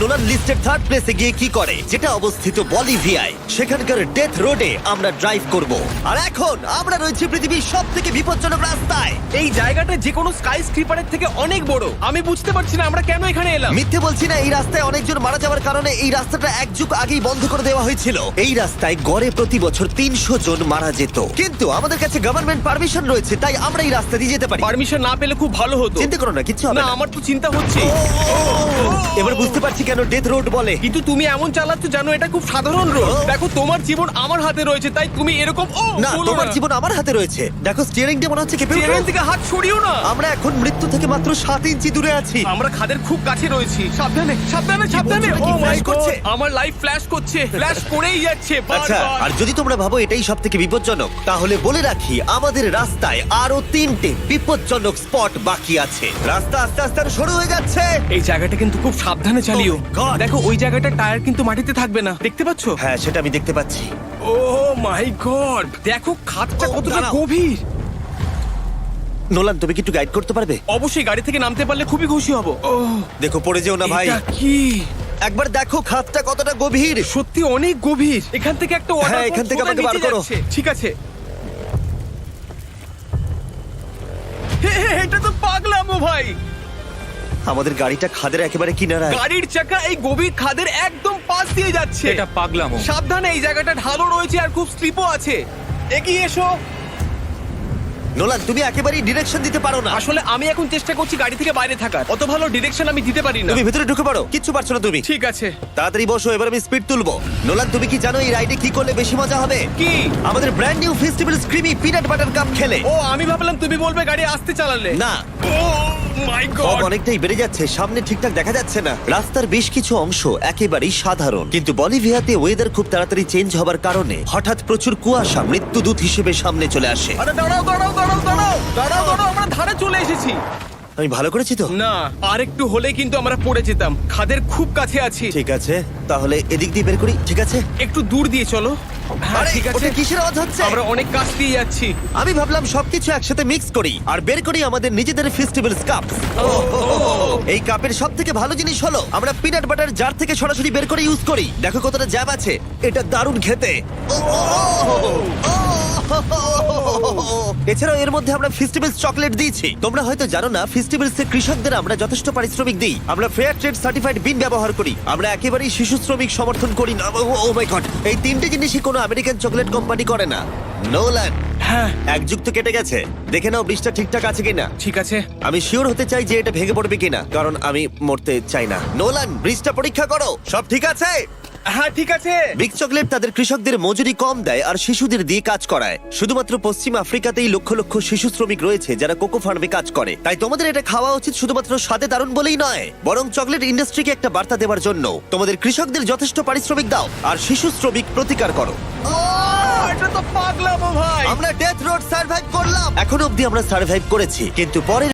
Nolan লিস্টের third প্লেসে গিয়ে কি করে, যেটা অবস্থিত বলিভিয়ায়। সেখানকার ডেথ রোডে আমরা ড্রাইভ করব। আর এখন আমরা রয়েছি পৃথিবীর সবথেকে বিপজ্জনক রাস্তায়। এই জায়গাটা যে কোনো স্কাই স্ক্রিপারের থেকে অনেক বড়। আমি বুঝতে পারছি না আমরা কেন এখানে এলাম। মিথ্যে বলছি না, এই রাস্তায় অনেকজন মারা যাওয়ার কারণে এই রাস্তাটা এক যুগ আগেই বন্ধ করে দেওয়া হয়েছিল। এই রাস্তায় গড়ে প্রতি বছর 300 জন মারা যেত, কিন্তু আমাদের কাছে গভর্নমেন্ট পারমিশন রয়েছে, তাই আমরা এই রাস্তা দিয়ে যেতে পারি। পারমিশন না পেলে খুব ভালো হতো। চিন্তা করো না, কিচ্ছু হবে না, না। আমার তো চিন্তা হচ্ছে। এবার বুঝতে পারছি কেন ডেথ রোড বলে। কিন্তু তুমি এমন চালাচ্ছ জানো এটা খুব সাধারণ রোড। দেখো তোমার জীবন আমার হাতে রয়েছে, তাই তুমি এরকম না, তোমার জীবন আমার হাতে রয়েছে। দেখো স্টিয়ারিংটা মনে হচ্ছে কেঁপে উঠলো। ট্রেন থেকে হাত সরিও না। আমরা এখন মৃত্যু থেকে মাত্র 7 ইঞ্চি দূরে আছি। আমরা খাদের খুব কাছে রয়েছি। সাবধানে সাবধানে সাবধানে। বলছো নাকি? ও মাই Flash গড, করছে? আমার লাইফ ফ্ল্যাশ করছে, ফ্ল্যাশ করেই যাচ্ছে আচ্ছা, বারবার। আর যদি তোমরা ভাবো এটাই সব থেকে বিপজ্জনক, তাহলে বলে রাখি আমাদের রাস্তায় আরো 3টে বিপজ্জনক স্পট বাকি আছে। রাস্তা আস্তে আস্তে আরো সরু হয়ে যাচ্ছে। এই জায়গাটা কিন্তু খুব সাবধানে চালিও। Oh my God! দেখো ওই জায়গাটা টায়ার কিন্তু মাটিতে থাকবে না, দেখতে পাচ্ছো? হ্যাঁ, সেটা আমি দেখতে পাচ্ছি। ও মাই গড, দেখো খাদটা Oh, কতটা দাঁড়াও। গভীর। নোলান, তুমি কি একটু গাইড করতে পারবে? অবশ্যই গাড়ি থেকে নামতে পারলে খুবই খুশি হব। ও দেখো পড়ে যেও না ভাই। এটা কি? একবার দেখো খাতটা কতটা গভীর। সত্যি অনেক গভীর। এখান থেকে একটা ওয়াটার হ্যাঁ, এখান থেকে আমাকে বার করো। ঠিক আছে। হে, হে, এটা তো পাগলামো ভাই। আমাদের গাড়িটা খাদের একেবারে কিনারায়। গাড়ির চাকা এই গভীর খাদের একদম পাশ দিয়ে যাচ্ছে। এটা পাগলামো। সাবধানে, এই জায়গাটা ঢালও রয়েছে আর খুব স্লিপও আছে। এগিয়ে এসো। নোলান, তুমি একেবারেই ডিরেকশন দিতে পারো না। আসলে আমি এখন চেষ্টা করছি গাড়ি থেকে বাইরে থাকার। অত ভালো ডিরেকশন আমি দিতে পারি না। তুমি ভিতরে ঢুকে পড়ো, কিচ্ছু পারছো না তুমি। ঠিক আছে। তাড়াতাড়ি বসো, এবার আমি স্পিড তুলবো। নোলান, তুমি কি জানো এই রাইডে কি করলে বেশি মজা হবে? কি? আমাদের brand new festival creamy peanut butter cup খেলে। ও, আমি ভাবলাম তুমি বলবে গাড়ি আসতে চালালে। না, ও মাই ফগ গড। অনেকটাই বেড়ে যাচ্ছে, সামনে ঠিকঠাক দেখা যাচ্ছে না। রাস্তার বেশ কিছু অংশ একেবারেই সাধারণ, কিন্তু বলিভিয়াতে ওয়েদার খুব তাড়াতাড়ি চেঞ্জ হবার কারণে হঠাৎ প্রচুর কুয়াশা মৃত্যুদূত হিসেবে সামনে চলে আসে। আরে দাঁড়াও দাঁড়াও দাঁড়াও দাঁড়াও দাঁড়াও দাঁড়াও, আমরা ধারে চলে এসেছি। আমি ভালো করেছি তো? না, আর একটু হলে কিন্তু আমরা পড়ে যেতাম। খাদের খুব কাছে আছি। ঠিক আছে, তাহলে এদিক দিয়ে বের করি। ঠিক আছে। একটু দূর দিয়ে চলো। হ্যাঁ আরে, ঠিক আছে। ওটা কিসের আওয়াজ হচ্ছে? আমরা অনেক কাছ দিয়ে যাচ্ছি। আমি ভাবলাম সবকিছু একসাথে মিক্স করি আর বের করি আমাদের নিজেদের ফেস্টিভ্যাল কাপ। এই কাপের সব থেকে ভালো জিনিস হলো আমরা পিনাট বাটার জার থেকে সরাসরি বের করে ইউজ করি। দেখো কতটা জ্যাব আছে, এটা দারুণ খেতে। এছাড়াও এর মধ্যে আমরা ফেস্টিভ্যালস চকলেট দিয়েছি। তোমরা হয়তো জানো না, ফেস্টিভ্যালস এর কৃষকদের আমরা যথেষ্ট পারিশ্রমিক দিই। আমরা ফেয়ার ট্রেড সার্টিফাইড বিন ব্যবহার করি। আমরা একেবারেই শিশু শ্রমিক সমর্থন করি না। ও মাই গড, এই 3টে জিনিসই কোনো আমেরিকান চকলেট কোম্পানি করে না। নোলান, হ্যাঁ এক যুগ তো কেটে গেছে, দেখে নাও ব্রিজটা ঠিকঠাক আছে কিনা। ঠিক আছে। আমি শিওর হতে চাই যে এটা ভেঙে পড়বে কিনা, কারণ আমি মরতে চাই না। নোলান, ব্রিজটা পরীক্ষা করো, সব ঠিক আছে? হ্যাঁ ঠিক আছে। বিগ চকলেট তাদের কৃষকদের মজুরি কম দেয় আর শিশুদের দিয়ে কাজ করায়। শুধুমাত্র পশ্চিম আফ্রিকাতেই লক্ষ লক্ষ শিশু শ্রমিক রয়েছে যারা কোকো ফার্মে কাজ করে। তাই তোমাদের এটা খাওয়া উচিত শুধুমাত্র স্বাদে দারুণ বলেই নয়, বরং চকলেট ইন্ডাস্ট্রিকে একটা বার্তা দেওয়ার জন্য। তোমাদের কৃষকদের যথেষ্ট পারিশ্রমিক দাও আর শিশু শ্রমিক প্রতিকার করো। এটা তো পাগলামো ভাই। আমরা ডেথ রোড সার্ভাইভ করলাম। এখনো অবধি আমরা সার্ভাইভ করেছি, কিন্তু পরের